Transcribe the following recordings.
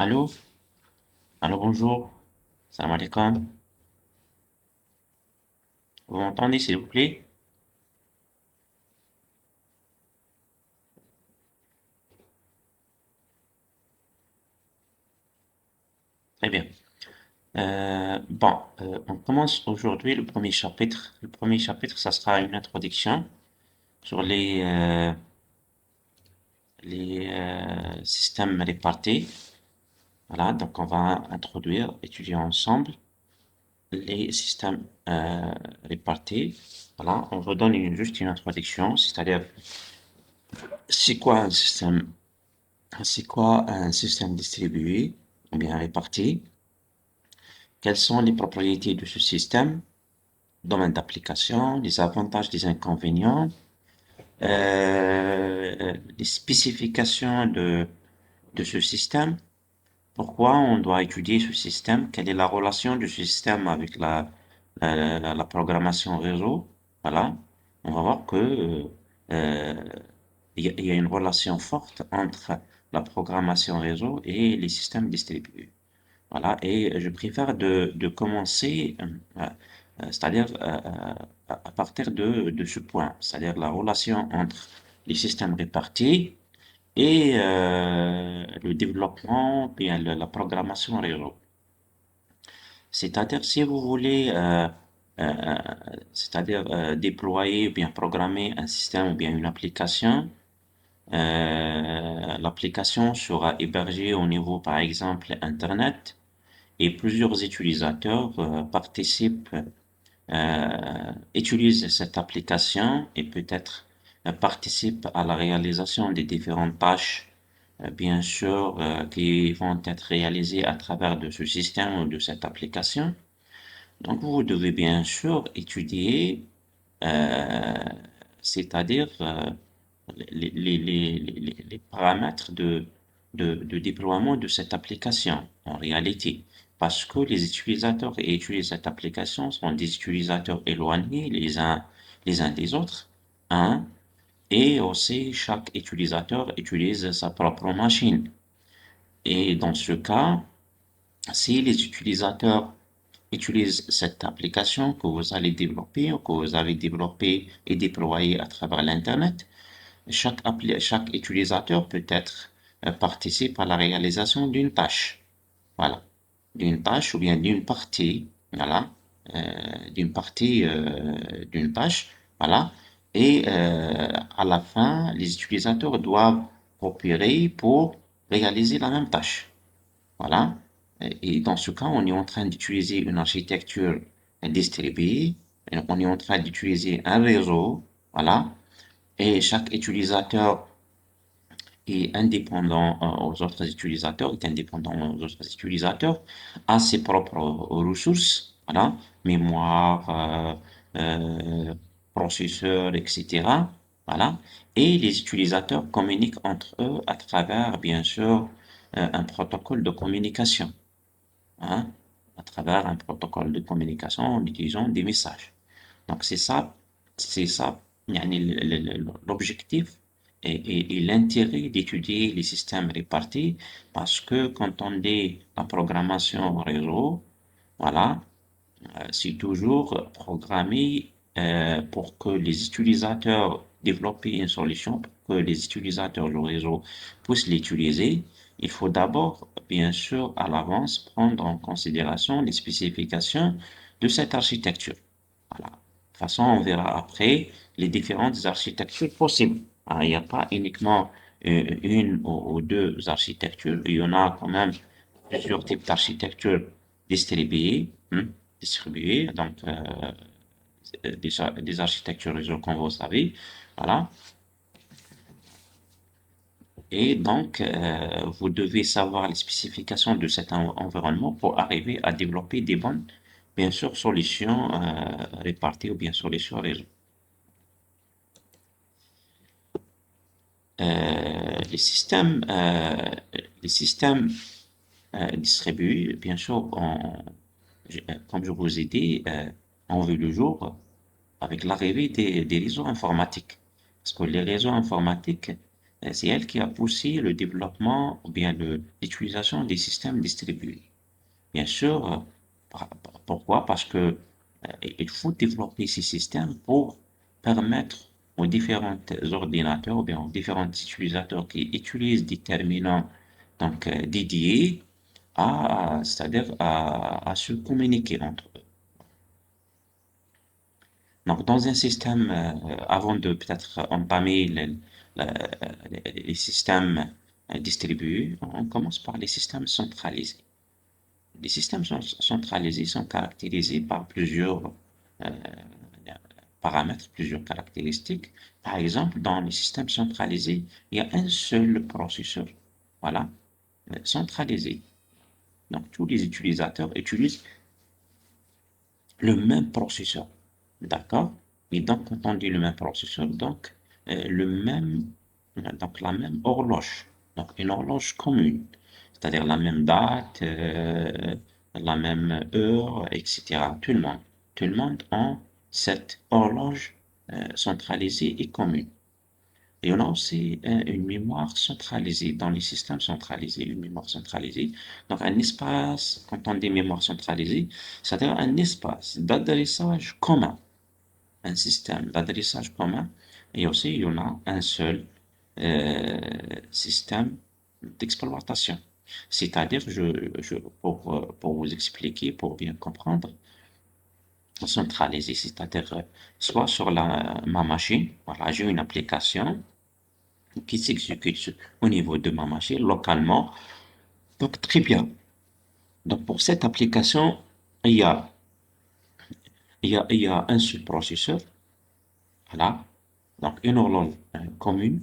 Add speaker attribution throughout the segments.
Speaker 1: Allô? Allô, bonjour. Salam alaikum. Vous m'entendez, s'il vous plaît? Très bien. On commence aujourd'hui le premier chapitre. Le premier chapitre, ça sera une introduction sur les systèmes répartis. Voilà, donc on va introduire, étudier ensemble les systèmes répartis. Voilà, on vous donne juste une introduction, c'est-à-dire c'est quoi un système, c'est quoi un système distribué ou bien réparti. Quelles sont les propriétés de ce système, domaine d'application, les avantages, les inconvénients, les spécifications de ce système, pourquoi on doit étudier ce système, quelle est la relation de ce système avec la programmation réseau. Voilà, on va voir que euh, il y a une relation forte entre la programmation réseau et les systèmes distribués. Voilà, et je préfère de commencer, c'est-à-dire à partir de ce point, c'est-à-dire la relation entre les systèmes répartis et le développement, bien la programmation réseau. C'est-à-dire si vous voulez, euh, c'est-à-dire déployer ou bien programmer un système ou bien une application, l'application sera hébergée au niveau, par exemple, Internet et plusieurs utilisateurs utilisent cette application et peut-être participent à la réalisation des différentes tâches, bien sûr, qui vont être réalisées à travers de ce système ou de cette application. Donc, vous devez bien sûr étudier, euh, c'est-à-dire les paramètres de déploiement de cette application en réalité. Parce que les utilisateurs qui utilisent cette application sont des utilisateurs éloignés les uns des autres, hein, et aussi chaque utilisateur utilise sa propre machine. Et dans ce cas, si les utilisateurs utilisent cette application que vous allez développer ou que vous avez développée et déployée à travers l'Internet, chaque utilisateur peut-être participe à la réalisation d'une tâche. Voilà. D'une tâche ou bien d'une partie. Voilà. D'une partie d'une tâche. Voilà. Et à la fin, les utilisateurs doivent coopérer pour réaliser la même tâche. Voilà. Et dans ce cas, on est en train d'utiliser une architecture distribuée. Et on est en train d'utiliser un réseau. Voilà. Et chaque utilisateur est indépendant aux autres utilisateurs, est indépendant aux autres utilisateurs, a ses propres ressources, voilà, mémoire, processeur, etc. Voilà. Et les utilisateurs communiquent entre eux à travers, bien sûr, un protocole de communication, hein, à travers un protocole de communication en utilisant des messages. Donc c'est ça, yani l'objectif et l'intérêt d'étudier les systèmes répartis parce que quand on dit la programmation réseau, voilà, c'est toujours programmé pour que les utilisateurs développent une solution, pour que les utilisateurs du réseau puissent l'utiliser. Il faut d'abord, bien sûr, à l'avance, prendre en considération les spécifications de cette architecture. Voilà. De toute façon, on verra après les différentes architectures possibles. Il n'y a pas uniquement une ou deux architectures, il y en a quand même plusieurs types d'architectures distribuées, distribuées, donc des architectures réseau comme vous savez, voilà. Et donc, vous devez savoir les spécifications de cet environnement pour arriver à développer des bonnes, bien sûr, solutions réparties ou bien solutions réseau. Les systèmes distribués, bien sûr, comme je vous ai dit, ont vu le jour avec l'arrivée des réseaux informatiques. Parce que les réseaux informatiques c'est elle qui a poussé le développement ou bien l'utilisation des systèmes distribués. Bien sûr, pourquoi? Parce que il faut développer ces systèmes pour permettre aux différents ordinateurs ou bien aux différents utilisateurs qui utilisent des terminaux donc dédiés c'est-à-dire à se communiquer entre eux. Donc, dans un système, avant de peut-être entamer la- les systèmes distribués, on commence par les systèmes centralisés. Les systèmes centralisés sont caractérisés par plusieurs euh, paramètres, plusieurs caractéristiques. Par exemple, dans les systèmes centralisés, il y a un seul processeur, voilà, centralisé. Donc, tous les utilisateurs utilisent le même processeur. D'accord? Et donc, quand on dit le même processeur, donc, le même, donc la même horloge. Donc, une horloge commune. C'est-à-dire la même date, la même heure, etc. Tout le monde a cette horloge centralisée et commune. Et on a aussi une mémoire centralisée dans les systèmes centralisés, une mémoire centralisée. Donc un espace, quand on dit mémoire centralisée, c'est-à-dire un espace d'adressage commun, un système d'adressage commun. Et aussi, il y en a un seul euh, système d'exploitation. C'est-à-dire, pour vous expliquer, pour bien comprendre, centralisé, c'est-à-dire soit sur ma machine, voilà, j'ai une application qui s'exécute au niveau de ma machine localement. Donc, très bien. Donc, pour cette application, il y a, il y a un seul processeur, voilà. Donc, une horloge commune,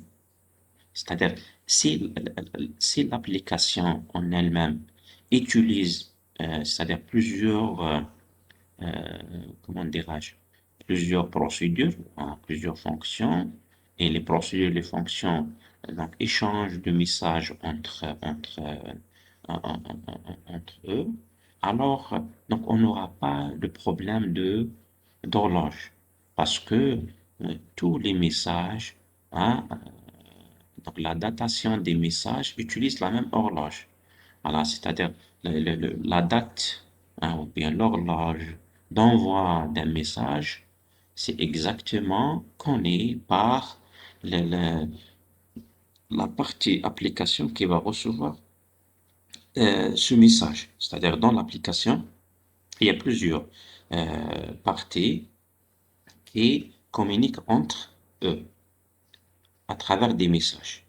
Speaker 1: c'est-à-dire si, si l'application en elle-même utilise, c'est-à-dire plusieurs, comment dirais-je, plusieurs procédures, hein, plusieurs fonctions, et les procédures, les fonctions, donc échangent de messages entre eux, alors donc on n'aura pas de problème d'horloge, parce que tous les messages, hein, donc la datation des messages utilise la même horloge. Voilà, c'est-à-dire la date hein, ou bien l'horloge d'envoi d'un message, c'est exactement connu par le- le- la partie application qui va recevoir ce message. C'est-à-dire dans l'application, il y a plusieurs parties qui communiquent entre eux à travers des messages.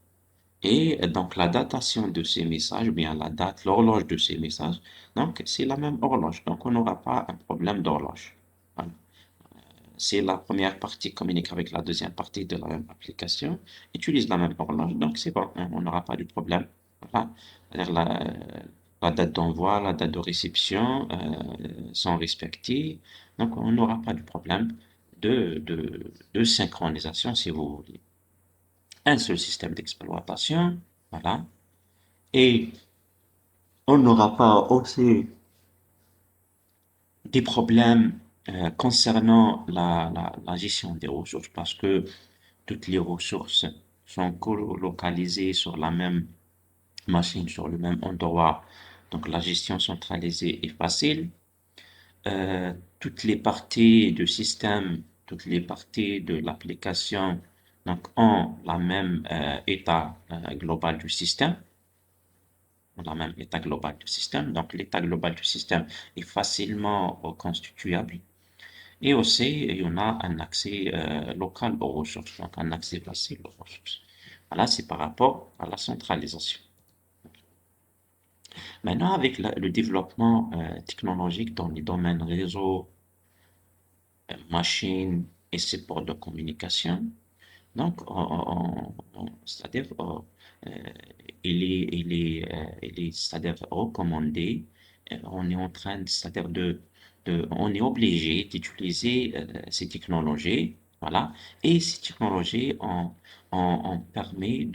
Speaker 1: Et donc la datation de ces messages, ou bien la date, l'horloge de ces messages, donc c'est la même horloge. Donc on n'aura pas un problème d'horloge. Voilà. Si la première partie communique avec la deuxième partie de la même application, utilise la même horloge, donc c'est bon, on n'aura pas de problème. Voilà. C'est-à-dire la date d'envoi, la date de réception sont respectées, donc on n'aura pas de problème de synchronisation si vous voulez. Un seul système d'exploitation, voilà. Et on n'aura pas aussi des problèmes concernant la gestion des ressources parce que toutes les ressources sont colocalisées sur la même machine, sur le même endroit. Donc la gestion centralisée est facile. Toutes les parties du système, toutes les parties de l'application donc, ont la même état global du système. La même état global du système. Donc, l'état global du système est facilement constituable. Et aussi, il y en a un accès local aux ressources, donc un accès facile aux ressources. Voilà, c'est par rapport à la centralisation. Maintenant, avec le développement technologique dans les domaines réseau, machine et support de communication, donc, c'est-à-dire, euh, il est, c'est-à-dire recommandé, on est en train, c'est-à-dire on est obligé d'utiliser ces technologies, voilà, et ces technologies on permet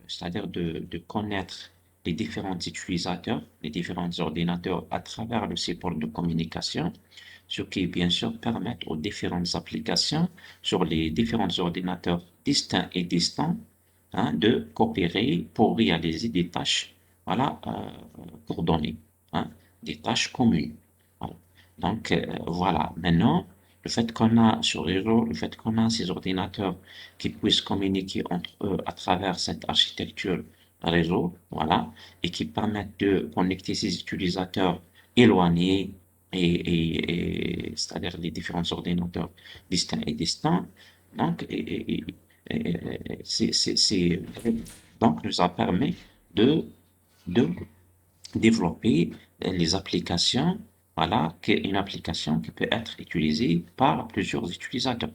Speaker 1: c'est-à-dire de connaître les différents utilisateurs, les différents ordinateurs à travers le support de communication, ce qui bien sûr permet aux différentes applications sur les différents ordinateurs distincts et distants de coopérer pour réaliser des tâches, voilà, coordonnées, hein, des tâches communes. Voilà. Donc, voilà. Maintenant, le fait qu'on a sur réseau, le fait qu'on a ces ordinateurs qui puissent communiquer entre eux à travers cette architecture réseau, voilà, et qui permettent de connecter ces utilisateurs éloignés c'est-à-dire les différents ordinateurs distincts et distants. Donc, c'est donc nous a permis de, de développer les applications, voilà, une application qui peut être utilisée par plusieurs utilisateurs.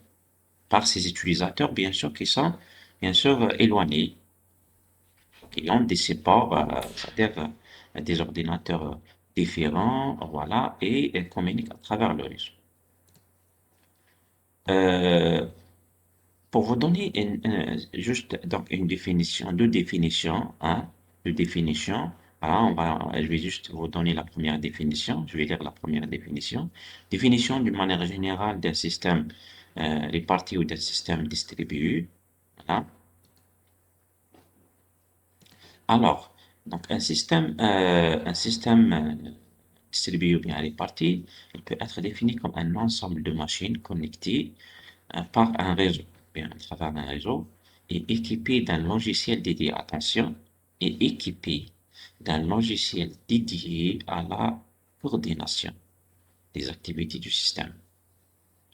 Speaker 1: Par ces utilisateurs, bien sûr, qui sont, bien sûr, éloignés, qui ont des supports, c'est-à-dire des ordinateurs différents, voilà, et communiquent à travers le réseau. Euh, Pour vous donner juste donc une définition, deux définitions, hein, deux définitions. Voilà, je vais juste vous donner la première définition. Je vais lire la première définition. Définition d'une manière générale d'un système réparti ou d'un système distribué. Voilà. Alors, donc un système distribué ou bien réparti, il peut être défini comme un ensemble de machines connectées par un réseau, bien à travers un réseau, et équipé d'un logiciel dédié, attention, et équipé d'un logiciel dédié à la coordination des activités du système,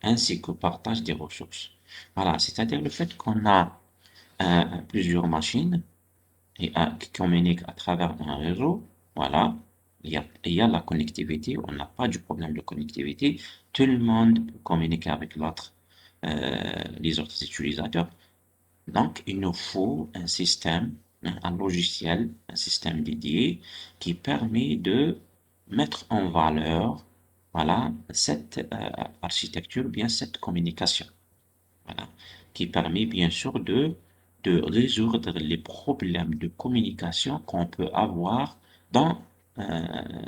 Speaker 1: ainsi qu'au partage des ressources. Voilà, c'est-à-dire le fait qu'on a plusieurs machines qui communiquent à travers un réseau, voilà, il y a la connectivité, on n'a pas du problème de connectivité, tout le monde peut communiquer avec l'autre, les autres utilisateurs. Donc, il nous faut un système, un logiciel, un système dédié qui permet de mettre en valeur, voilà, cette architecture, bien cette communication. Voilà, qui permet bien sûr de résoudre les problèmes de communication qu'on peut avoir dans,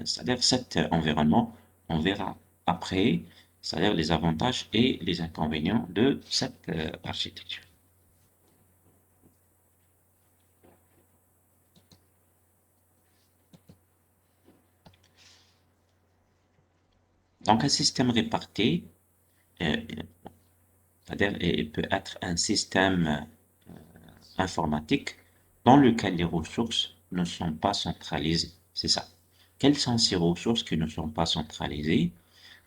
Speaker 1: c'est-à-dire cet environnement. On verra après, c'est-à-dire les avantages et les inconvénients de cette architecture. Donc un système réparti, euh, c'est-à-dire il peut être un système informatique dans lequel les ressources ne sont pas centralisées. C'est ça. Quelles sont ces ressources qui ne sont pas centralisées?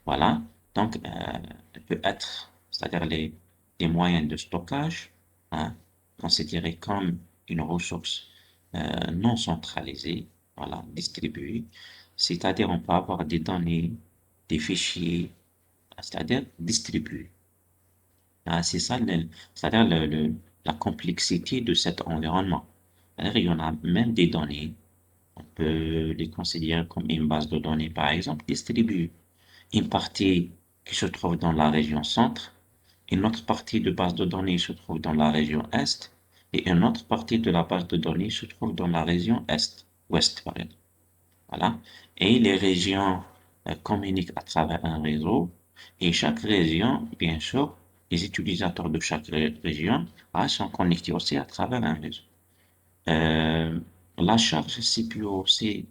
Speaker 1: Voilà. Donc, elle peut être, c'est-à-dire les moyens de stockage, hein, considérés comme une ressource non centralisée, voilà, distribuée. C'est-à-dire, on peut avoir des données, des fichiers, c'est-à-dire distribués. Ah, c'est ça, c'est-à-dire la complexité de cet environnement. C'est-à-dire, il y en a même des données. On peut les considérer comme une base de données, par exemple, distribuée. Une partie qui se trouve dans la région centre, une autre partie de base de données se trouve dans la région est, et une autre partie de la base de données se trouve dans la région ouest, pardon. Voilà. Et les régions communiquent à travers un réseau. Et chaque région, bien sûr, les utilisateurs de chaque région sont connectés aussi à travers un réseau. Euh, la charge CPU, c'est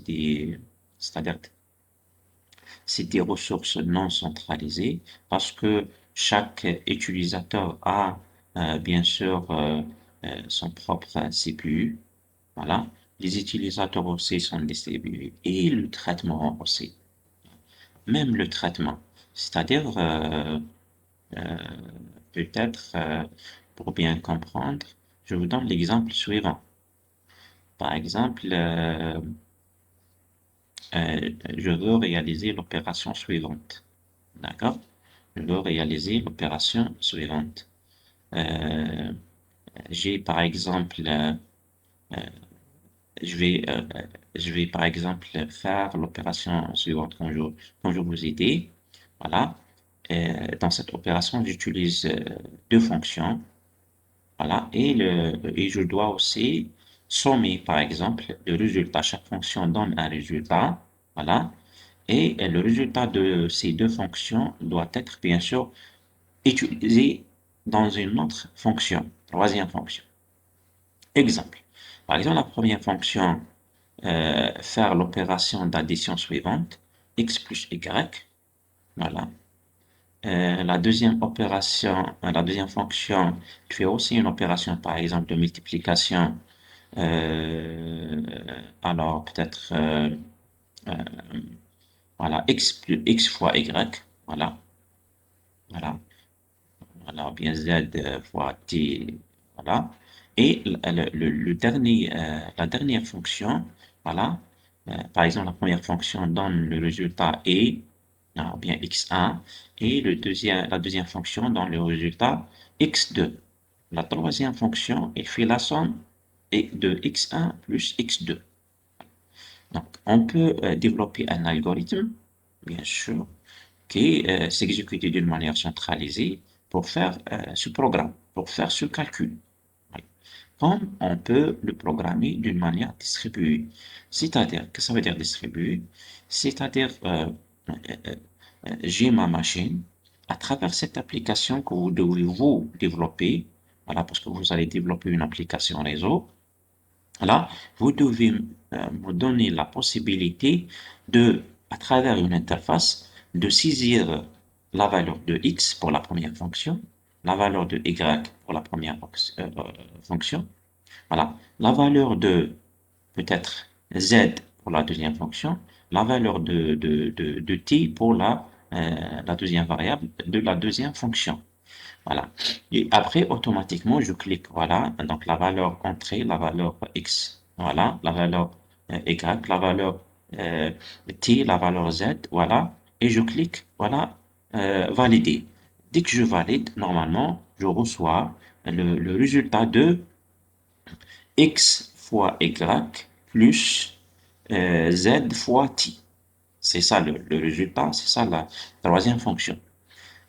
Speaker 1: des, c'est-à-dire, c'est des ressources non centralisées parce que chaque utilisateur a bien sûr son propre CPU. Voilà. Les utilisateurs aussi sont distribués et le traitement aussi. Même le traitement. C'est-à-dire, euh, peut-être, pour bien comprendre, je vous donne l'exemple suivant. Par exemple, je veux réaliser l'opération suivante. D'accord? Je veux réaliser l'opération suivante. Euh, j'ai par exemple je vais, euh, je vais par exemple faire l'opération suivante quand je vous ai dit. Voilà. Dans cette opération, j'utilise deux fonctions. Voilà. Et je dois aussi sommer, par exemple, le résultat. Chaque fonction donne un résultat. Voilà. Et le résultat de ces deux fonctions doit être, bien sûr, utilisé dans une autre fonction, troisième fonction. Exemple. Par exemple, la première fonction, faire l'opération d'addition suivante, x plus y, voilà. La deuxième opération, la deuxième fonction, tu fais aussi une opération, par exemple, de multiplication. Euh, alors, peut-être, euh, voilà, x fois y, voilà, voilà, voilà, bien z fois t, voilà. Et le dernier, la dernière fonction, voilà, par exemple, la première fonction donne le résultat et, ou bien x1, et la deuxième fonction donne le résultat x2. La troisième fonction, elle fait la somme de x1 plus x2. Donc, on peut développer un algorithme, bien sûr, qui s'exécute d'une manière centralisée pour faire ce programme, pour faire ce calcul. Oui. Comme on peut le programmer d'une manière distribuée. C'est-à-dire, que ça veut dire distribué? C'est-à-dire, j'ai ma machine, à travers cette application que vous devez vous développer, voilà, parce que vous allez développer une application réseau, là, vous devez me donner la possibilité de, à travers une interface, de saisir la valeur de x pour la première fonction, la valeur de y pour la première fonction, voilà, la valeur de peut-être z pour la deuxième fonction, la valeur de t pour la deuxième variable de la deuxième fonction. Voilà. Et après, automatiquement, je clique, voilà, donc la valeur entrée, la valeur X, voilà, la valeur Y, la valeur euh, T, la valeur Z, voilà, et je clique, voilà, valider. Dès que je valide, normalement, je reçois le résultat de X fois Y plus Z fois T. C'est ça le résultat, c'est ça la troisième fonction.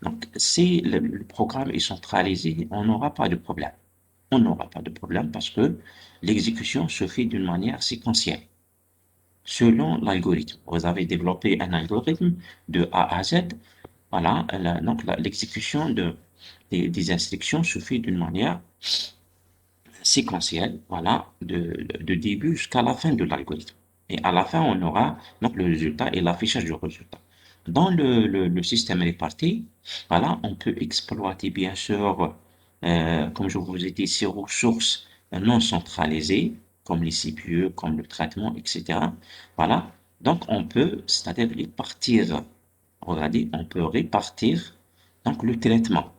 Speaker 1: Donc, si le programme est centralisé, on n'aura pas de problème. On n'aura pas de problème parce que l'exécution se fait d'une manière séquentielle, selon l'algorithme. Vous avez développé un algorithme de A à Z. Voilà, donc l'exécution des instructions se fait d'une manière séquentielle, voilà, de début jusqu'à la fin de l'algorithme. Et à la fin, on aura donc le résultat et l'affichage du résultat. Dans le système réparti, voilà, on peut exploiter bien sûr, comme je vous ai dit, ces ressources non centralisées, comme les CPU, comme le traitement, etc. Voilà, donc on peut, c'est-à-dire répartir, regardez, on peut répartir donc le traitement.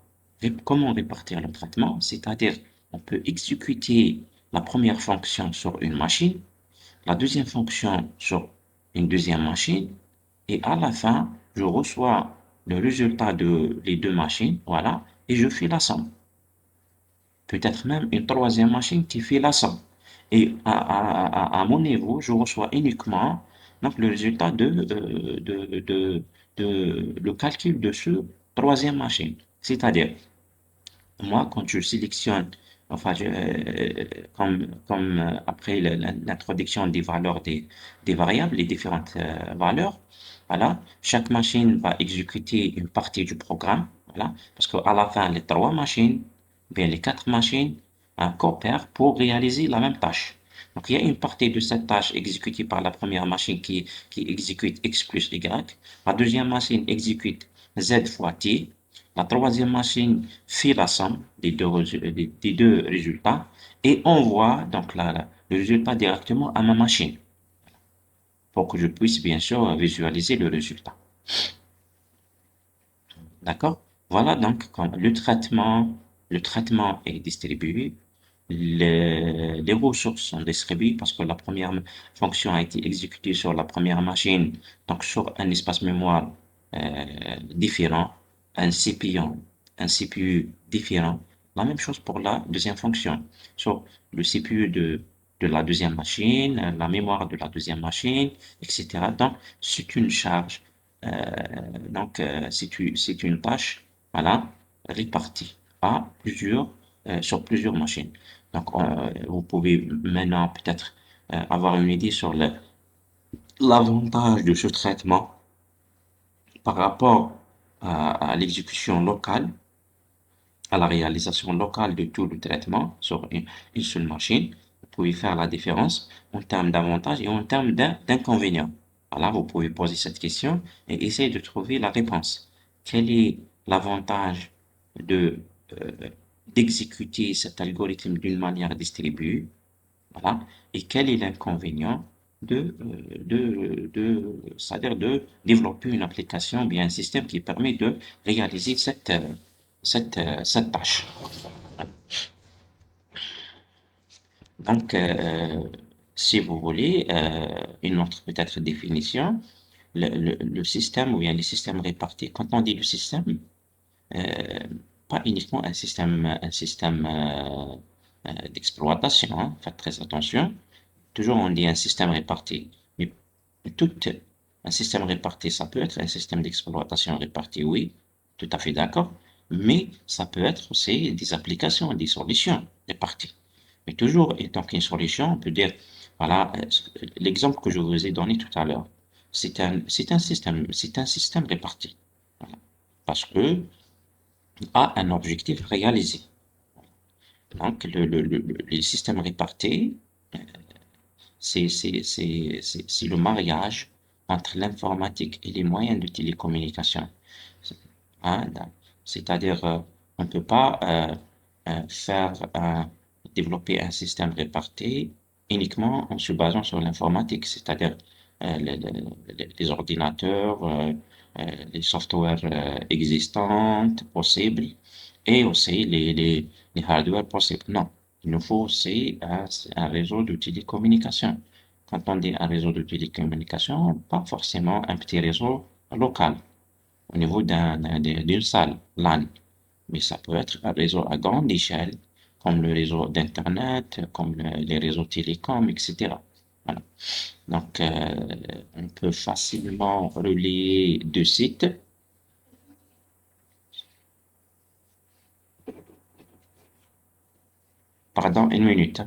Speaker 1: Comment répartir le traitement? C'est-à-dire, on peut exécuter la première fonction sur une machine, la deuxième fonction sur une deuxième machine, et à la fin, je reçois le résultat de les deux machines, voilà, et je fais la somme. Peut-être même une troisième machine qui fait la somme. Et à mon niveau, je reçois uniquement donc, le résultat le calcul de ce troisième machine. C'est-à-dire, moi, quand je sélectionne, enfin, comme après l'introduction des valeurs des variables, les différentes valeurs, voilà, chaque machine va exécuter une partie du programme, voilà, parce qu'à la fin, les trois machines, bien les quatre machines, coopèrent pour réaliser la même tâche. Donc, il y a une partie de cette tâche exécutée par la première machine qui exécute x plus y, la deuxième machine exécute z fois t, la troisième machine fait la somme des deux résultats et envoie donc le résultat directement à ma machine pour que je puisse bien sûr visualiser le résultat. D'accord? Voilà donc quand le traitement est distribué, les ressources sont distribuées parce que la première fonction a été exécutée sur la première machine, donc sur un espace mémoire différent, un CPU, un CPU différent. La même chose pour la deuxième fonction. Sur le CPU de la deuxième machine, la mémoire de la deuxième machine, etc. Donc, c'est une charge c'est une tâche, voilà, répartie sur plusieurs machines. Donc, vous pouvez maintenant peut-être avoir une idée sur l'avantage de ce traitement par rapport à l'exécution locale. à la réalisation locale de tout le traitement sur une seule machine. Vous pouvez faire la différence en termes d'avantages et en termes d'inconvénients. Voilà, vous pouvez poser cette question et essayer de trouver la réponse. Quel est l'avantage de, euh, d'exécuter cet algorithme d'une manière distribuée? Voilà. Et quel est l'inconvénient c'est-à-dire de développer une application ou bien un système qui permet de réaliser cette tâche. Donc, si vous voulez, une autre peut-être définition, le système ou bien les systèmes répartis, quand on dit le système, euh, pas uniquement un système d'exploitation, hein, faites très attention. Toujours on dit un système réparti. Mais tout un système réparti, ça peut être un système d'exploitation réparti, oui, tout à fait d'accord. Mais ça peut être aussi des applications, des solutions réparties. Mais toujours étant qu'une solution, on peut dire, voilà, l'exemple que je vous ai donné tout à l'heure, c'est un système réparti. Voilà. Parce que a un objectif réalisé. Donc, les systèmes répartis, c'est le mariage entre l'informatique et les moyens de télécommunication. Hein, c'est-à-dire, on ne peut pas développer un système réparti uniquement en se basant sur l'informatique, c'est-à-dire les ordinateurs, les softwares existants possibles et aussi les hardware possibles. Non, il nous faut aussi un réseau de télécommunication. Quand on dit un réseau de télécommunication, pas forcément un petit réseau local au niveau d'une salle LAN, mais ça peut être un réseau à grande échelle, comme le réseau d'Internet, comme les réseaux télécoms, etc. Voilà. Donc, on peut facilement relier deux sites. Pardon, une minute.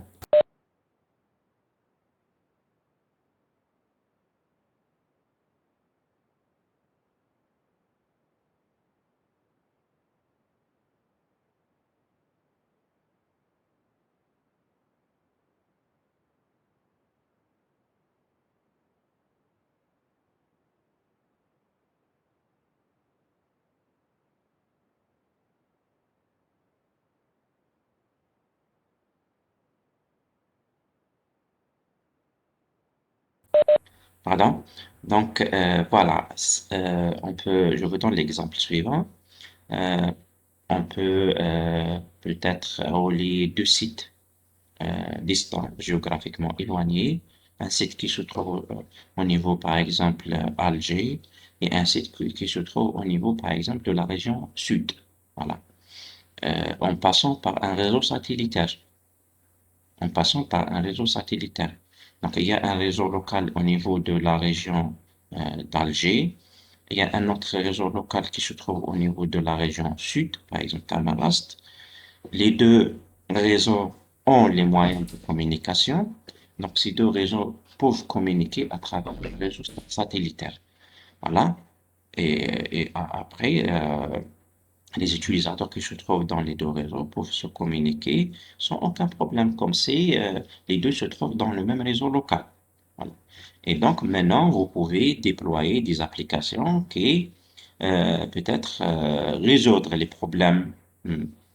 Speaker 1: Pardon. Donc, voilà. Je vous donne l'exemple suivant. Euh, on peut peut-être relier deux sites distants, géographiquement éloignés. Un site qui se trouve au niveau, par exemple, Alger, et un site qui se trouve au niveau, par exemple, de la région sud. Voilà. En passant par un réseau satellitaire. En passant par un réseau satellitaire. Donc, il y a un réseau local au niveau de la région d'Alger. Il y a un autre réseau local qui se trouve au niveau de la région sud, par exemple Tamarast. Les deux réseaux ont les moyens de communication. Donc, ces deux réseaux peuvent communiquer à travers le réseau satellitaire. Voilà. Après, les utilisateurs qui se trouvent dans les deux réseaux peuvent se communiquer sans aucun problème, comme si les deux se trouvent dans le même réseau local. Voilà. Et donc maintenant, vous pouvez déployer des applications qui peut-être résoudre les problèmes,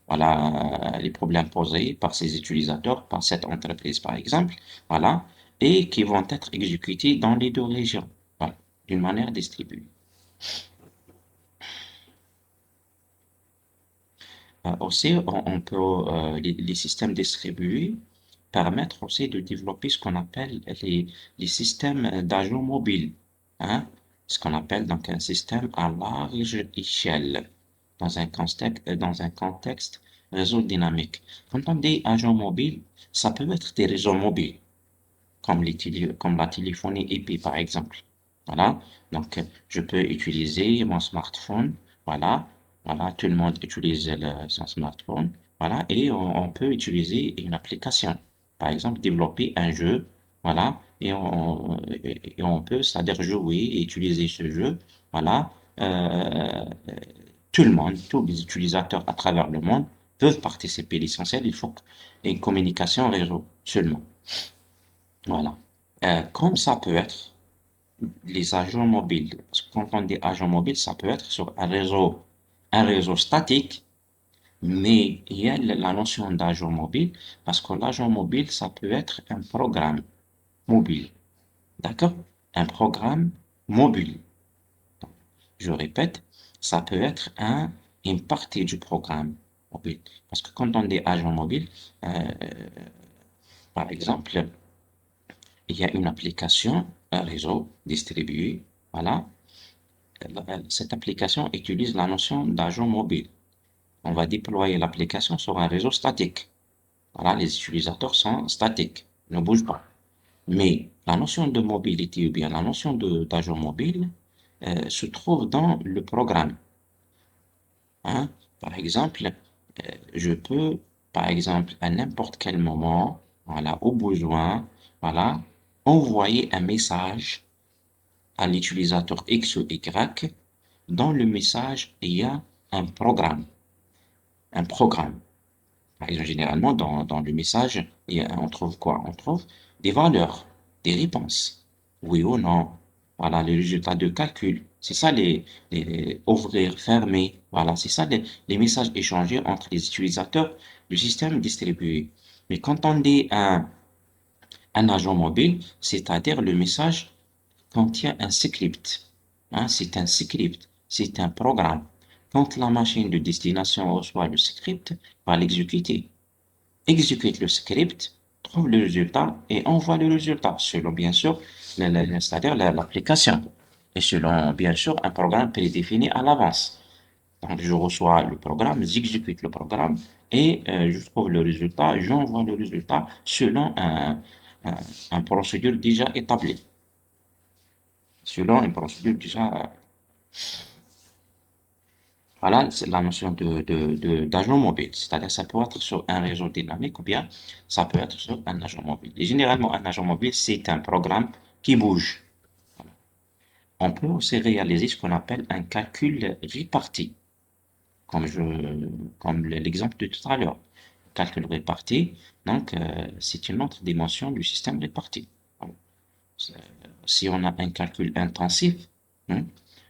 Speaker 1: voilà, les problèmes posés par ces utilisateurs, par cette entreprise par exemple, voilà, et qui vont être exécutés dans les deux régions, voilà, d'une manière distribuée. Aussi, on peut, les systèmes distribués permettent aussi de développer ce qu'on appelle les systèmes d'agents mobiles, hein, ce qu'on appelle donc un système à large échelle dans un contexte réseau dynamique. Quand on dit agent mobile, ça peut être des réseaux mobiles comme la téléphonie IP par exemple. Voilà. Donc, je peux utiliser mon smartphone. Voilà. Voilà. Tout le monde utilise son smartphone. Voilà. Et on peut utiliser une application. Par exemple, développer un jeu. Voilà. Et on peut, c'est-à-dire jouer et utiliser ce jeu. Voilà. Tout le monde, tous les utilisateurs à travers le monde peuvent participer. L'essentiel, il faut une communication réseau seulement. Voilà. Comme ça peut être les agents mobiles. Parce que quand on dit agent mobile, ça peut être sur un réseau statique, mais il y a la notion d'agent mobile, parce que l'agent mobile, ça peut être un programme mobile. D'accord? Un programme mobile. Je répète, ça peut être une partie du programme mobile. Parce que quand on dit agent mobile, euh, par exemple, il y a une application, un réseau distribué. Voilà. Cette application utilise la notion d'agent mobile. On va déployer l'application sur un réseau statique. Voilà, les utilisateurs sont statiques, ne bougent pas. Mais la notion de mobilité ou bien la notion d'agent mobile se trouve dans le programme. Hein. Par exemple, je peux, par exemple, à n'importe quel moment, voilà, au besoin, voilà, envoyer un message à l'utilisateur X ou Y. Dans le message, il y a un programme. Un programme. Par exemple, généralement, dans le message, on trouve quoi? On trouve des valeurs, des réponses. Oui ou non. Voilà, les résultats de calcul. C'est ça les ouvrir, fermer. Voilà, c'est ça les messages échangés entre les utilisateurs du système distribué. Mais quand on dit un agent mobile, c'est-à-dire le message contient un script. Hein, c'est un script, c'est un programme. Quand la machine de destination reçoit le script, va l'exécuter. Exécute le script, trouve le résultat et envoie le résultat selon bien sûr, c'est-à-dire l'application. Et selon bien sûr un programme prédéfini à l'avance. Donc je reçois le programme, j'exécute le programme et je trouve le résultat, j'envoie le résultat selon un procédure déjà établie. Selon une procédure déjà. Voilà, c'est la notion d'agent mobile. C'est-à-dire, ça peut être sur un réseau dynamique ou bien ça peut être sur un agent mobile. Et généralement, un agent mobile, c'est un programme qui bouge. On peut aussi réaliser ce qu'on appelle un calcul réparti, comme l'exemple de tout à l'heure. Calcul réparti, donc, c'est une autre dimension du système réparti. Voilà. Si on a un calcul intensif, hein,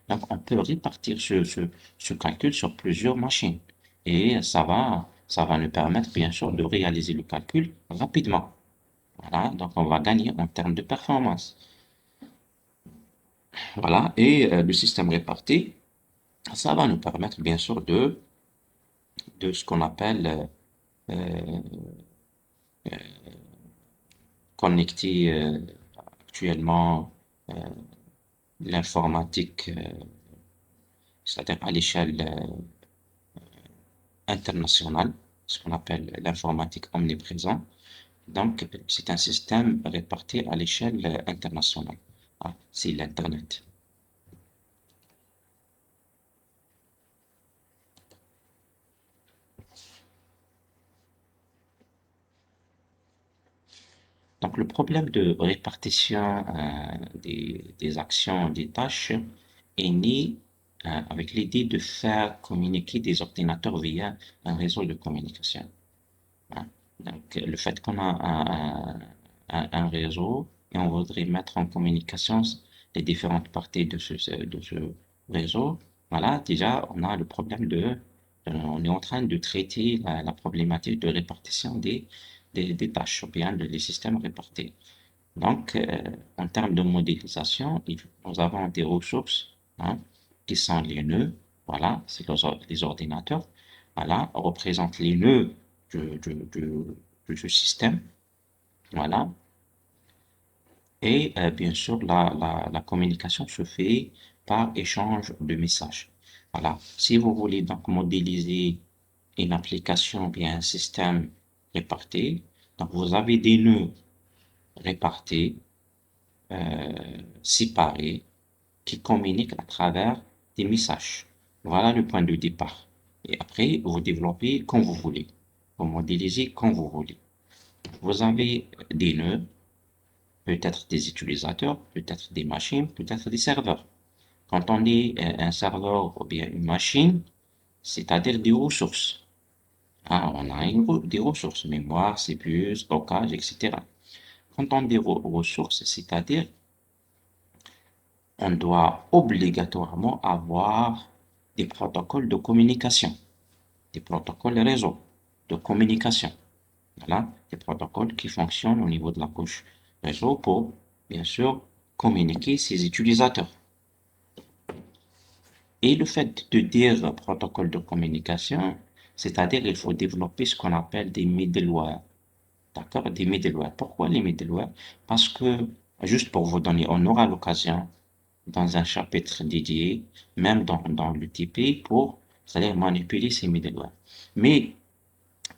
Speaker 1: donc on peut répartir ce calcul sur plusieurs machines. Et ça va nous permettre, bien sûr, de réaliser le calcul rapidement. Voilà, donc on va gagner en termes de performance. Voilà, et le système réparti, ça va nous permettre, bien sûr, de ce qu'on appelle euh, connecter actuellement euh, l'informatique, c'est-à-dire à l'échelle internationale, ce qu'on appelle l'informatique omniprésent. Donc, c'est un système réparti à l'échelle internationale. Ah, c'est l'Internet. Donc, le problème de répartition des actions, des tâches est né avec l'idée de faire communiquer des ordinateurs via un réseau de communication. Hein. Donc, le fait qu'on a un réseau et on voudrait mettre en communication les différentes parties de ce réseau, voilà, déjà, on a le problème on est en train de traiter la problématique de répartition des tâches ou bien des systèmes répartis. Donc, en termes de modélisation, nous avons des ressources hein, qui sont les nœuds, voilà, c'est les ordinateurs, voilà, représentent les nœuds de ce système, voilà, et bien sûr, la communication se fait par échange de messages. Voilà, si vous voulez donc modéliser une application ou bien un système réparti, donc vous avez des nœuds répartis, séparés, qui communiquent à travers des messages. Voilà le point de départ. Et après, vous développez comme vous voulez. Vous modélisez comme vous voulez. Vous avez des nœuds, peut-être des utilisateurs, peut-être des machines, peut-être des serveurs. Quand on dit un serveur ou bien une machine, c'est-à-dire des ressources. Ah, on a des ressources, mémoire, CPU, stockage, etc. Quand on dit ressources, c'est-à-dire on doit obligatoirement avoir des protocoles de communication, des protocoles réseau de communication. Voilà, des protocoles qui fonctionnent au niveau de la couche réseau pour, bien sûr, communiquer ses utilisateurs. Et le fait de dire protocole de communication, c'est-à-dire il faut développer ce qu'on appelle des middleware. D'accord? Des middleware. Pourquoi les middleware? Parce que, juste pour vous donner, on aura l'occasion dans un chapitre dédié, même dans le TP, pour, c'est-à-dire manipuler ces middleware. Mais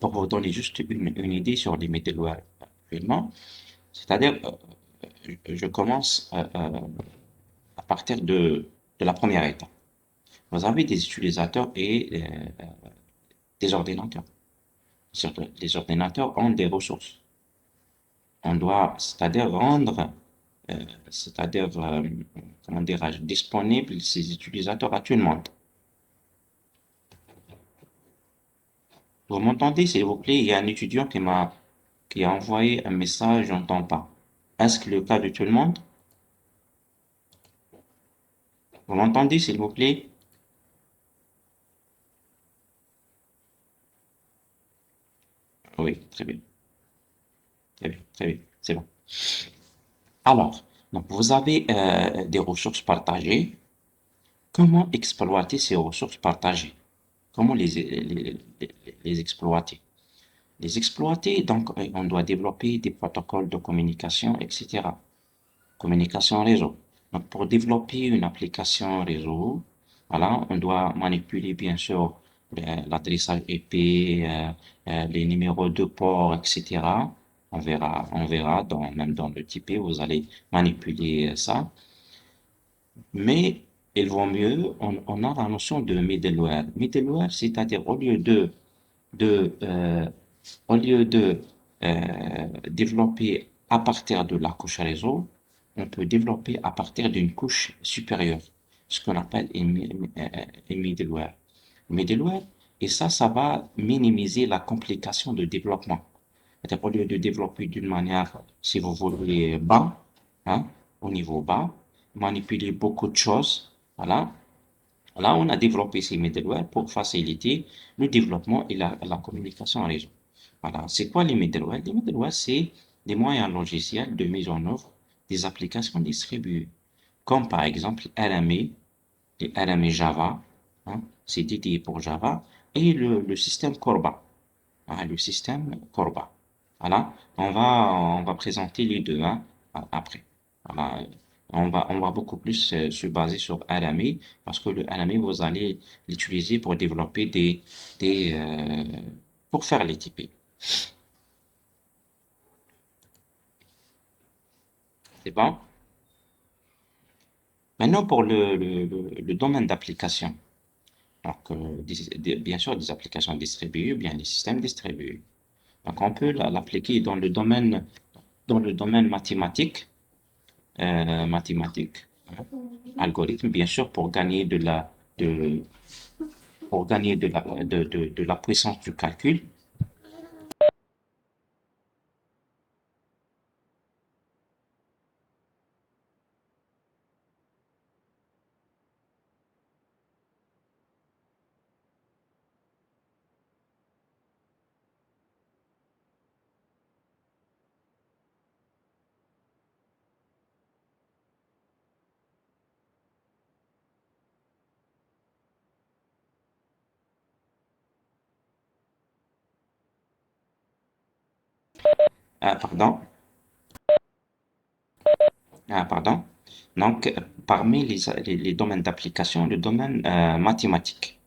Speaker 1: pour vous donner juste une idée sur les middleware actuellement, c'est-à-dire, je commence à partir de la première étape. Vous avez des utilisateurs et des ordinateurs. Les ordinateurs ont des ressources. On doit, c'est-à-dire rendre, c'est-à-dire, comment dirais-je, disponible ces utilisateurs à tout le monde. Vous m'entendez, s'il vous plaît? Il y a un étudiant qui a envoyé un message, j'entends pas. Est-ce que le cas de tout le monde? Vous m'entendez, s'il vous plaît? Oui, très bien, très bien, très bien, c'est bon. Alors, donc vous avez des ressources partagées. Comment exploiter ces ressources partagées? Comment les exploiter? Les exploiter, donc, on doit développer des protocoles de communication, etc. Communication réseau. Donc, pour développer une application réseau, voilà, on doit manipuler, bien sûr, l'adressage IP, les numéros de port, etc. On verra même dans le TP, vous allez manipuler ça. Mais il vaut mieux, on a la notion de middleware. Middleware, c'est-à-dire de, euh, au lieu de développer à partir de la couche réseau, on peut développer à partir d'une couche supérieure, ce qu'on appelle une middleware. Middleware, et ça va minimiser la complication de développement. C'est-à-dire, au lieu de développer d'une manière, si vous voulez, bas, hein, au niveau bas, manipuler beaucoup de choses, voilà. Là, on a développé ces middleware pour faciliter le développement et la communication en réseau. Voilà. C'est quoi les middleware? Les middleware, c'est des moyens logiciels de mise en œuvre des applications distribuées, comme par exemple RME, les RME Java, hein, c'est dédié pour Java, et le système Corba, hein, le système Corba. Voilà, on va présenter les deux hein, après. Voilà, on va beaucoup plus se baser sur RME parce que le RME, vous allez l'utiliser pour développer pour faire les TP. C'est bon? Maintenant, pour le domaine d'application. Donc, bien sûr, des applications distribuées, ou bien des systèmes distribués. Donc, on peut l'appliquer dans le domaine mathématique, mathématiques, algorithme, bien sûr, de, pour gagner de la puissance du calcul. Pardon, pardon. Donc, parmi les domaines d'application, le domaine mathématique.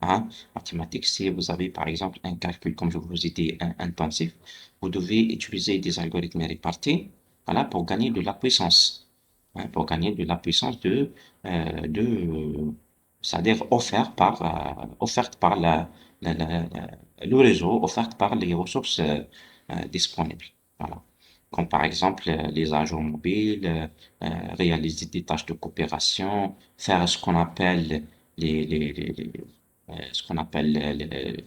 Speaker 1: Hein. Mathématiques, si vous avez par exemple un calcul, comme je vous ai dit, intensif, vous devez utiliser des algorithmes répartis, voilà, pour gagner de la puissance, hein, pour gagner de la puissance c'est-à-dire offerte par le réseau, offerte par les ressources disponibles. Voilà. Comme par exemple les agents mobiles, réaliser des tâches de coopération, faire ce qu'on appelle les, ce qu'on appelle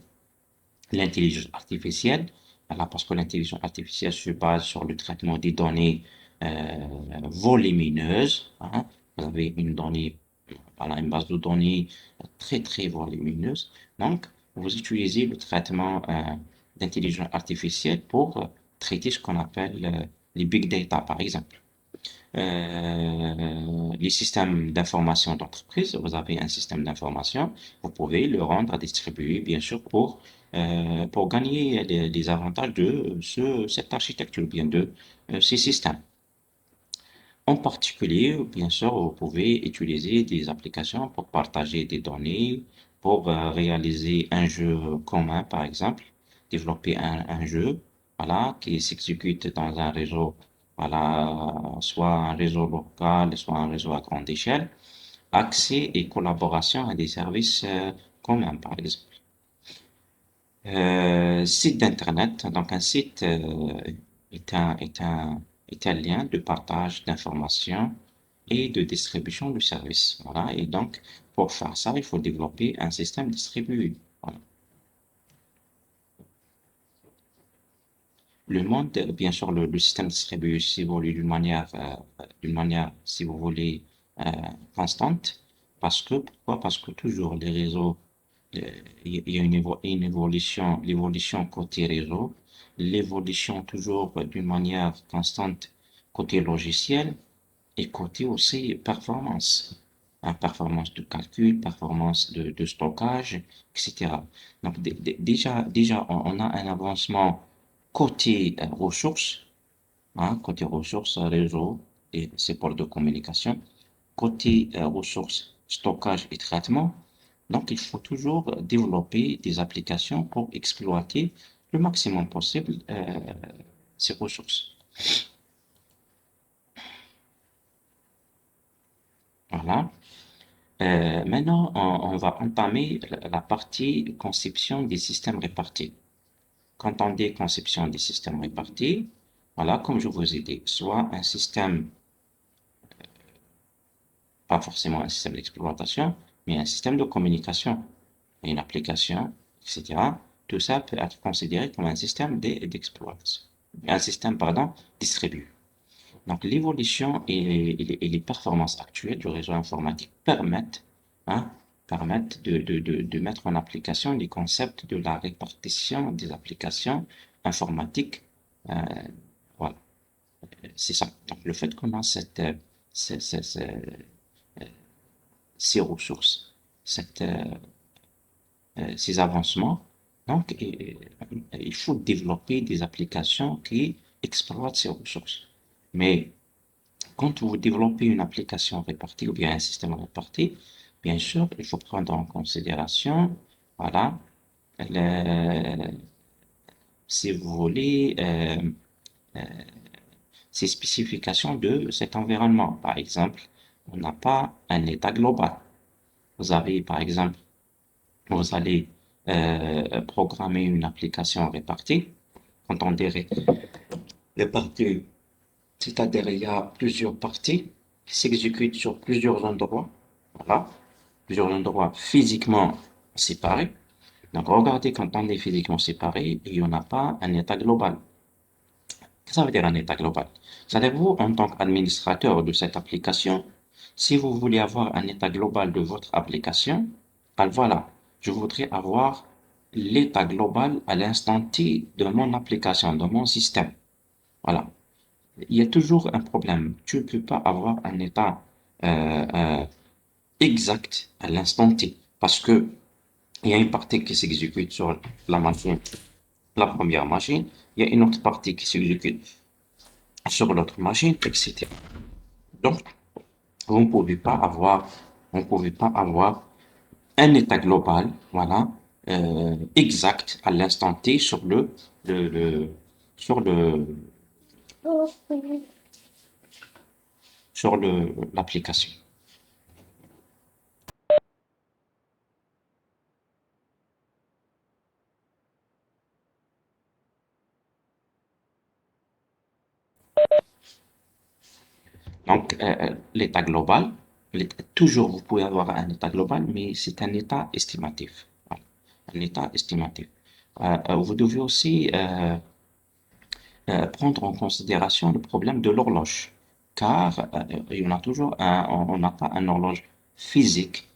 Speaker 1: l'intelligence artificielle. Voilà, parce que l'intelligence artificielle se base sur le traitement des données volumineuses. Hein. Vous avez une donnée, voilà, une base de données très très volumineuse. Donc, vous utilisez le traitement d'intelligence artificielle pour traiter ce qu'on appelle les big data, par exemple. Les systèmes d'information d'entreprise, vous avez un système d'information, vous pouvez le rendre distribué, bien sûr, pour gagner les avantages de cette architecture, bien de ces systèmes. En particulier, bien sûr, vous pouvez utiliser des applications pour partager des données, pour réaliser un jeu commun, par exemple, développer un jeu, voilà, qui s'exécute dans un réseau, voilà, soit un réseau local, soit un réseau à grande échelle, accès et collaboration à des services communs, par exemple. Site d'internet, donc un site est un lien de partage d'informations et de distribution de services. Voilà. Et donc, pour faire ça, il faut développer un système distribué. Voilà. Le monde, bien sûr, le système distribué s'évolue d'une manière, si vous voulez, euh, constante. Pourquoi? Parce que toujours les réseaux, euh, il y a une évolution, l'évolution côté réseau, l'évolution toujours d'une manière constante côté logiciel et côté aussi performance. Hein, performance de calcul, performance de stockage, etc. Donc, déjà, on a un avancement côté ressources, hein, côté ressources, réseau et support de communication, côté ressources, stockage et traitement. Donc, il faut toujours développer des applications pour exploiter le maximum possible ces ressources. Voilà. Maintenant, on va entamer la partie conception des systèmes répartis. Quand on dit conception des systèmes répartis, voilà, comme je vous ai dit, soit un système, pas forcément un système d'exploitation, mais un système de communication, une application, etc. Tout ça peut être considéré comme un système d'exploitation, un système, pardon, distribué. Donc, l'évolution et les performances actuelles du réseau informatique hein, permettent de mettre en application les concepts de la répartition des applications informatiques. Euh, voilà, c'est ça. Donc, le fait qu'on a ces, ces- ces- ces ressources, ces avancements, donc, il faut développer des applications qui exploitent ces ressources. Mais quand vous développez une application répartie ou bien un système réparti, bien sûr, il faut prendre en considération, voilà, le- si vous voulez, ces spécifications de cet environnement. Par exemple, on n'a pas un état global. Vous avez, par exemple, vous allez programmer une application répartie. Quand on dirait répartie, c'est-à-dire il y a plusieurs parties qui s'exécutent sur plusieurs endroits. Voilà. Plusieurs endroits physiquement séparés. Donc, regardez, quand on est physiquement séparé, il n'y en a pas un état global. Qu'est-ce que ça veut dire un état global? Savez-vous, en tant qu'administrateur de cette application, si vous voulez avoir un état global de votre application, alors voilà, je voudrais avoir l'état global à l'instant T de mon application, de mon système. Voilà. Il y a toujours un problème. Tu ne peux pas avoir un état exact à l'instant T parce que il y a une partie qui s'exécute sur la machine, la première machine, il y a une autre partie qui s'exécute sur l'autre machine, etc. Donc, vous ne pouvez pas avoir, vous ne pouvez pas avoir un état global, voilà, exact à l'instant T le, sur le, l'application. Donc, l'état global, toujours vous pouvez avoir un état global, mais c'est un état estimatif. Voilà. Un état estimatif. Vous devez aussi prendre en considération le problème de l'horloge, car il y en a toujours on n'a pas un horloge physique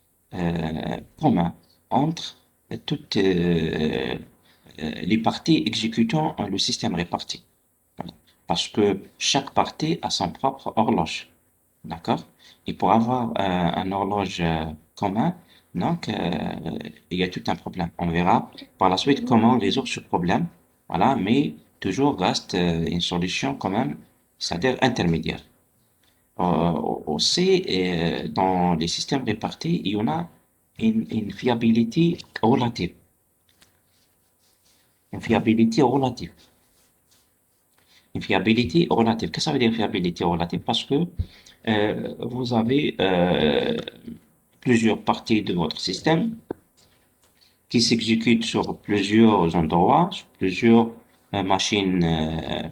Speaker 1: commun entre toutes les parties exécutant le système réparti. Voilà. Parce que chaque partie a son propre horloge. D'accord? Et pour avoir un horloge commun, donc il y a tout un problème. On verra par la suite comment résoudre ce problème. Voilà, mais toujours reste une solution quand même, c'est-à-dire intermédiaire. Aussi, dans les systèmes répartis, il y en a une fiabilité relative. Une fiabilité relative. Une fiabilité relative. Qu'est-ce que ça veut dire fiabilité relative? Parce que vous avez plusieurs parties de votre système qui s'exécutent sur plusieurs endroits, sur plusieurs machines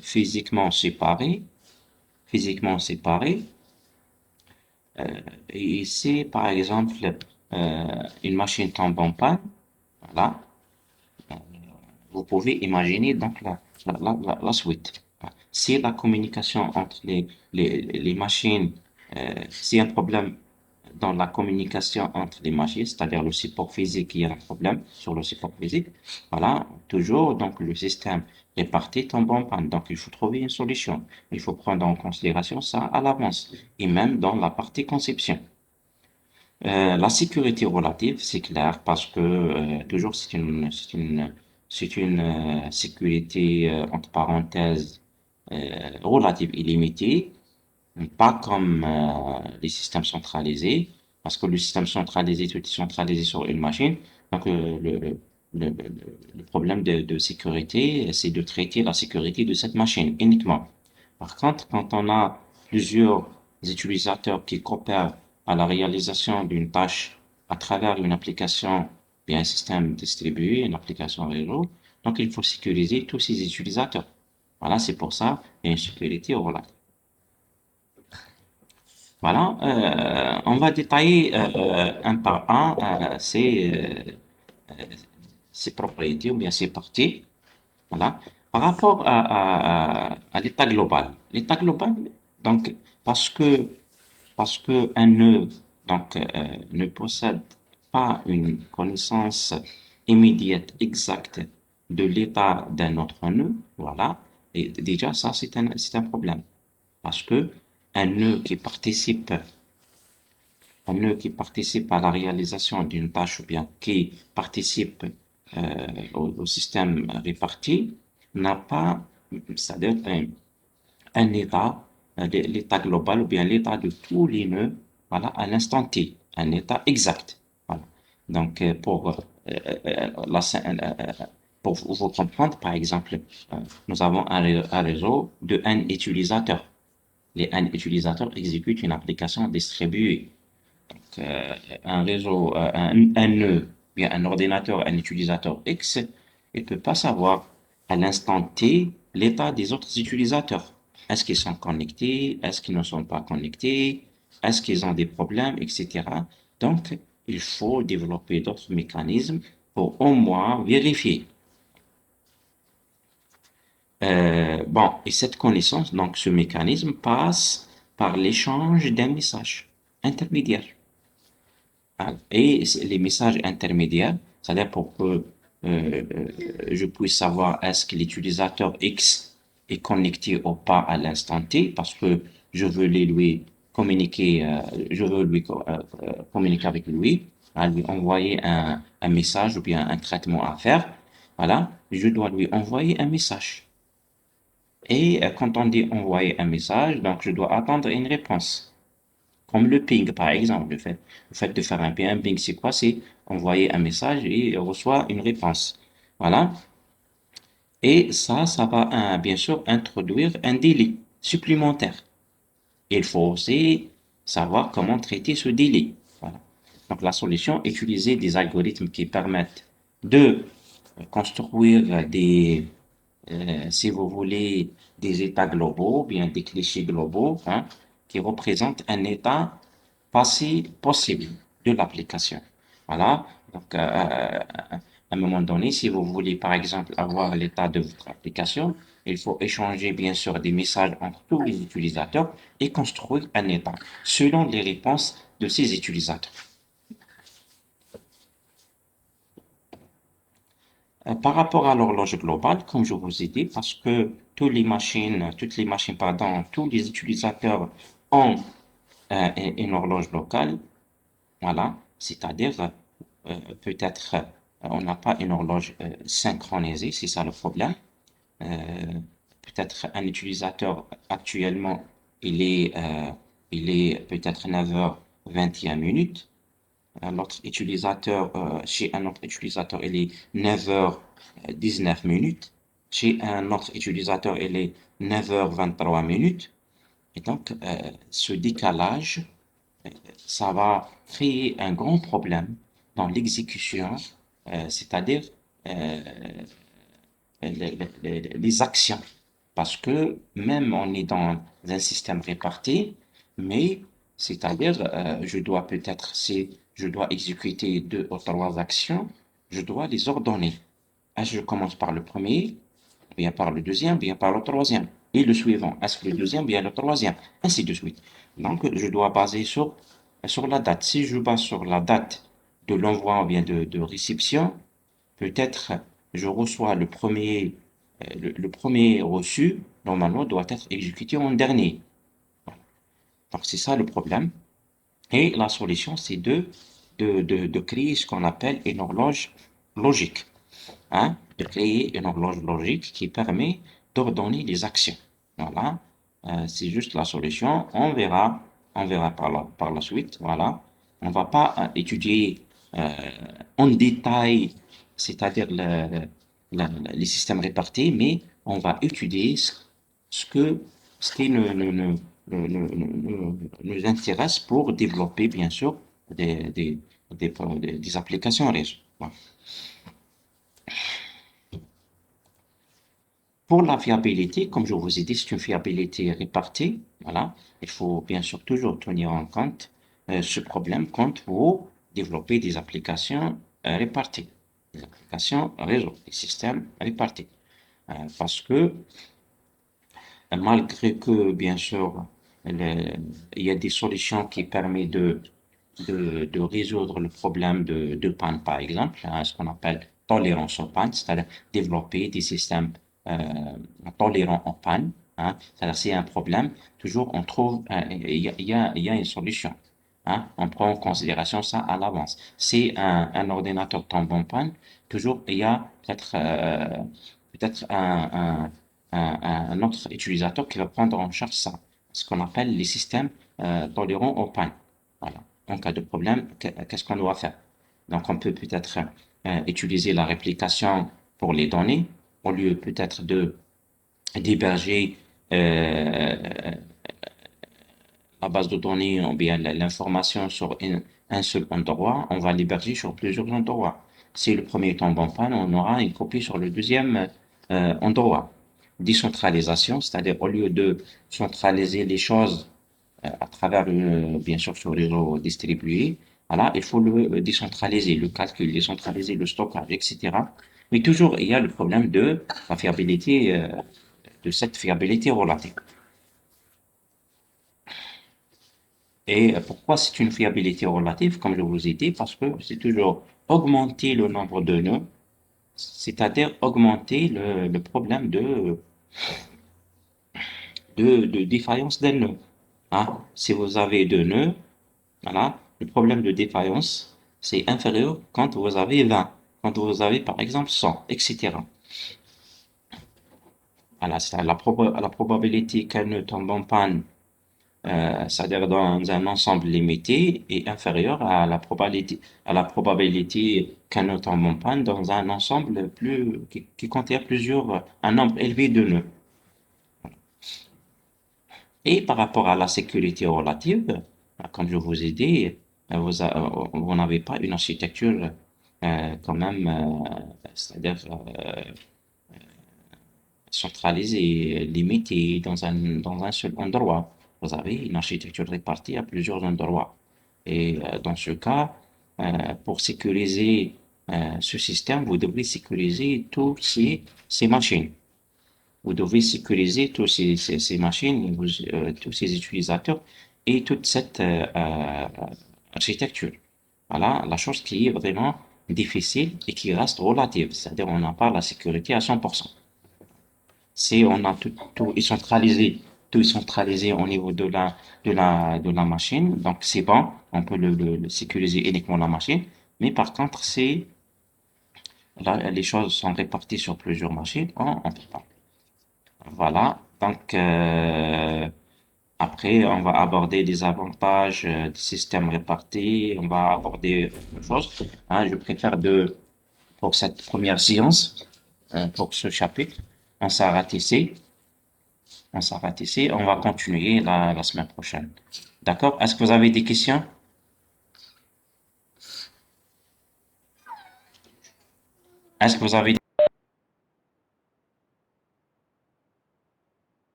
Speaker 1: physiquement séparées, physiquement séparées. Et ici, par exemple, une machine tombe en panne, voilà, vous pouvez imaginer donc la suite. Si la communication entre les machines, s'il y a un problème dans la communication entre les machines, c'est-à-dire le support physique, il y a un problème sur le support physique, voilà, toujours, donc le système réparti tombe en panne. Donc il faut trouver une solution. Il faut prendre en considération ça à l'avance, et même dans la partie conception. La sécurité relative, c'est clair, parce que toujours c'est une sécurité entre parenthèses relative et limitée, pas comme les systèmes centralisés, parce que le système centralisé, tout est centralisé sur une machine. Donc le problème de sécurité, c'est de traiter la sécurité de cette machine uniquement. Par contre, quand on a plusieurs utilisateurs qui coopèrent à la réalisation d'une tâche à travers une application, bien un système distribué, une application réseau, donc il faut sécuriser tous ces utilisateurs. Voilà, c'est pour ça qu'il y a une sécurité relative. Voilà, on va détailler un par un ces propriétés ou bien ces parties. Voilà. Par rapport à l'état global. L'état global, donc, parce que, parce que un nœud, donc, ne possède pas une connaissance immédiate, exacte de l'état d'un autre nœud, voilà. Et déjà, ça, c'est un problème. Parce que un nœud qui participe à la réalisation d'une tâche ou bien qui participe au système réparti n'a pas, c'est-à-dire un état, l'état global ou bien l'état de tous les nœuds, voilà, à l'instant T, un état exact. Voilà. Donc, pour vous comprendre, par exemple, nous avons un réseau de N utilisateurs. Les N utilisateurs exécutent une application distribuée. euh, un réseau, un nœud, bien un ordinateur, un utilisateur X, il ne peut pas savoir à l'instant T l'état des autres utilisateurs. Est-ce qu'ils sont connectés? Est-ce qu'ils ne sont pas connectés? Est-ce qu'ils ont des problèmes, etc. Donc, il faut développer d'autres mécanismes pour au moins vérifier. Bon, et cette connaissance, donc ce mécanisme passe par l'échange d'un message intermédiaire. Et les messages intermédiaires, c'est-à-dire pour que je puisse savoir est-ce que l'utilisateur X est connecté ou pas à l'instant T, parce que je veux lui communiquer, je veux communiquer avec lui, à lui envoyer un message ou bien un traitement à faire. Voilà, je dois lui envoyer un message. Et quand on dit envoyer un message, donc je dois attendre une réponse. Comme le ping, par exemple, le fait de faire un ping, c'est quoi? C'est envoyer un message et il reçoit une réponse. Voilà. Et ça va bien sûr introduire un délai supplémentaire. Il faut aussi savoir comment traiter ce délai. Voilà. Donc la solution, utiliser des algorithmes qui permettent de construire si vous voulez, des états globaux, bien des clichés globaux, hein, qui représentent un état passé possible de l'application. Voilà. Donc, à un moment donné, si vous voulez, par exemple, avoir l'état de votre application, il faut échanger, bien sûr, des messages entre tous les utilisateurs et construire un état selon les réponses de ces utilisateurs. Par rapport à l'horloge globale, comme je vous ai dit, parce que pardon, tous les utilisateurs ont une horloge locale, voilà, c'est-à-dire peut-être on n'a pas une horloge synchronisée, c'est ça le problème. Euh, Peut-être un utilisateur actuellement, il est, euh, il est peut-être 9h21. L'autre utilisateur, chez un autre utilisateur, il est 9h19. Chez un autre utilisateur, il est 9h23. Et donc, ce décalage, euh, ça va créer un grand problème dans l'exécution, c'est-à-dire euh, les actions. Parce que même on est dans un système réparti, mais c'est-à-dire, je dois peut-être, si je dois exécuter deux ou trois actions, je dois les ordonner. Est-ce que je commence par le premier, bien par le deuxième, bien par le troisième, et le suivant, est-ce que le deuxième, bien le troisième, ainsi de suite. Donc, je dois baser sur la date. Si je base sur la date de l'envoi ou bien de réception, peut-être je reçois le premier reçu, normalement, doit être exécuté en dernier. Donc, c'est ça le problème. Et la solution, c'est de créer ce qu'on appelle une horloge logique. Hein? De créer une horloge logique qui permet d'ordonner les actions. Voilà. C'est juste la solution. On verra par la suite. Voilà. On va pas étudier euh, en détail, c'est-à-dire les systèmes répartis, mais on va étudier ce que, ce qui nous intéresse pour développer, bien sûr, des applications réseau. Voilà. Pour la fiabilité, comme je vous ai dit, c'est une fiabilité répartie. Voilà. Il faut bien sûr toujours tenir en compte ce problème quand vous développez des applications réparties, des applications réseau, des systèmes répartis. Parce que malgré que, bien sûr, le- il y a des solutions qui permettent de résoudre le problème de panne, par exemple, hein, ce qu'on appelle tolérance aux pannes, c'est-à-dire développer des systèmes tolérants aux pannes. Hein, c'est-à-dire s'il y a un problème, toujours on trouve, il y a une solution. Hein, on prend en considération ça à l'avance. Si un ordinateur tombe en panne, toujours il y a peut-être un autre utilisateur qui va prendre en charge ça, ce qu'on appelle les systèmes tolérants aux pannes. Voilà. En cas de problème, qu'est-ce qu'on doit faire? Donc, on peut peut-être utiliser la réplication pour les données, au lieu peut-être d'héberger la base de données ou bien l'information sur un seul endroit, on va l'héberger sur plusieurs endroits. Si le premier tombe en panne, on aura une copie sur le deuxième endroit. Décentralisation, c'est-à-dire au lieu de centraliser les choses à travers, bien sûr, sur les réseaux distribués, voilà, il faut le décentraliser, le calcul, décentraliser le stockage, etc. Mais toujours, il y a le problème de la fiabilité, de cette fiabilité relative. Et pourquoi c'est une fiabilité relative, comme je vous ai dit, parce que c'est toujours augmenter le nombre de nœuds, c'est-à-dire augmenter le problème de défaillance d'un nœud. Hein? Si vous avez deux nœuds, voilà, le problème de défaillance, c'est inférieur quand vous avez 20, quand vous avez par exemple 100, etc. Voilà, c'est la probabilité qu'un nœud tombe en panne, c'est-à-dire dans un ensemble limité, est inférieure à la probabilité qu'un nœud tombe en panne dans un ensemble qui contient un nombre élevé de nœuds. Et par rapport à la sécurité relative, comme je vous ai dit, vous n'avez pas une architecture quand même, c'est-à-dire centralisée, limitée dans un seul endroit. Vous avez une architecture répartie à plusieurs endroits. Et dans ce cas, pour sécuriser ce système, vous devez sécuriser toutes ces machines. Vous devez sécuriser ces machines, tous ces utilisateurs et toute cette architecture. Voilà la chose qui est vraiment difficile et qui reste relative. C'est-à-dire, on n'a pas la sécurité à 100%. Si on a tout est centralisé au niveau de la machine, donc c'est bon, on peut le sécuriser uniquement la machine. Mais par contre, si là, les choses sont réparties sur plusieurs machines, on peut pas. Voilà. Donc, après, on va aborder des avantages du système réparti. On va aborder autre chose. Hein, je préfère pour cette première séance, pour ce chapitre, on s'arrête ici. On s'arrête ici. On va continuer la semaine prochaine. D'accord? Est-ce que vous avez des questions? Est-ce que vous avez...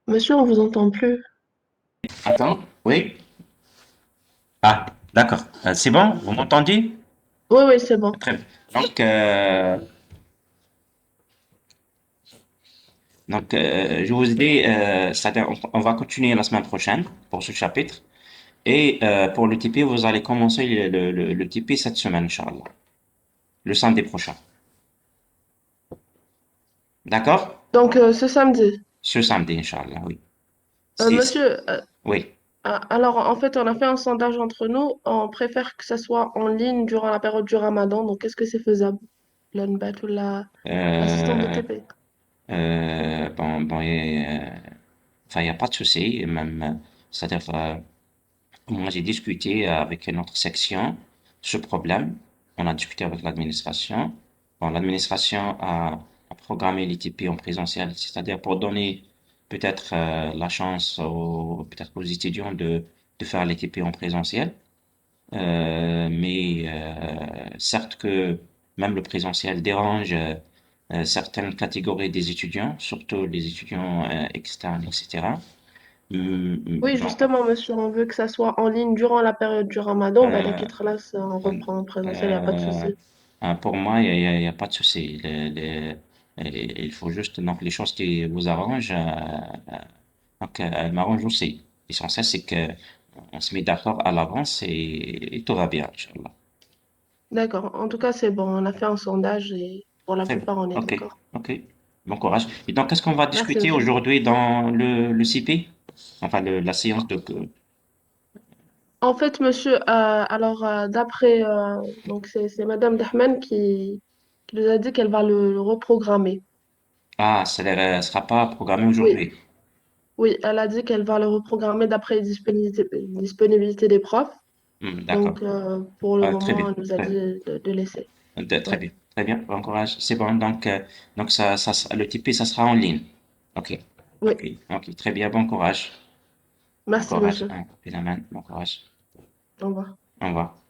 Speaker 2: Monsieur, on vous entend plus.
Speaker 1: Attends, oui? Ah, d'accord. C'est bon? Vous m'entendez?
Speaker 2: Oui, oui, c'est bon.
Speaker 1: Très bien. Donc, je vous ai dit, c'est-à-dire, on va continuer la semaine prochaine pour ce chapitre. Et pour le TP, vous allez commencer le TP cette semaine, Inch'Allah. Le samedi prochain. D'accord?
Speaker 2: Donc, ce samedi.
Speaker 1: Ce samedi, Inch'Allah, oui. C'est-
Speaker 2: Monsieur,
Speaker 1: Oui.
Speaker 2: alors, en fait, on a fait un sondage entre nous. On préfère que ça soit en ligne durant la période du Ramadan. Donc, est-ce que c'est faisable? L'Anbat ou l'assistante de
Speaker 1: Euh,
Speaker 2: TP.
Speaker 1: enfin, il n'y a pas de souci. Même, c'est-à-dire, moi, j'ai discuté avec notre section ce problème. On a discuté avec l'administration. Bon, l'administration a programmé les TP en présentiel, c'est-à-dire pour donner peut-être la chance peut-être aux étudiants de faire les TP en présentiel. Mais certes que même le présentiel dérange certaines catégories des étudiants, surtout les étudiants externes, etc.
Speaker 2: Oui,
Speaker 1: Bon,
Speaker 2: justement, monsieur, on veut que ça soit en ligne durant la période du Ramadan. Ben, la
Speaker 1: euh,
Speaker 2: là, on reprend en présentiel, il n'y a pas de
Speaker 1: euh,
Speaker 2: souci.
Speaker 1: pour moi, il y a pas de souci. Il faut juste donc les choses qui vous arrangent, donc elles m'arrangent aussi. L'essentiel, c'est que on se met d'accord à l'avance et tout va bien, Inch'Allah.
Speaker 2: D'accord. En tout cas, c'est bon. On a fait un sondage et pour la
Speaker 1: Très bien.
Speaker 2: plupart, on est
Speaker 1: Ok,
Speaker 2: d'accord.
Speaker 1: ok. Bon courage. Et donc, qu'est-ce qu'on va
Speaker 2: Merci,
Speaker 1: discuter
Speaker 2: monsieur.
Speaker 1: aujourd'hui dans le CP? Enfin, la séance de...
Speaker 2: En fait, monsieur, alors d'après, donc c'est Madame Dahmen qui nous a dit qu'elle va le reprogrammer.
Speaker 1: Ah, ça ne sera pas programmé
Speaker 2: Oui,
Speaker 1: aujourd'hui.
Speaker 2: oui, elle a dit qu'elle va le reprogrammer d'après les disponibilités des profs.
Speaker 1: D'accord.
Speaker 2: Donc pour le
Speaker 1: Très bien.
Speaker 2: moment, elle nous a dit de laisser.
Speaker 1: Très
Speaker 2: Ouais,
Speaker 1: bien. Très bien. Bon courage. C'est bon. Donc le TP, ça sera en ligne. Ok.
Speaker 2: oui,
Speaker 1: Ok. Ok. Très bien. Bon courage. Bon
Speaker 2: merci,
Speaker 1: courage.
Speaker 2: monsieur.
Speaker 1: Hein. Bon courage.
Speaker 2: Au revoir.
Speaker 1: Au revoir.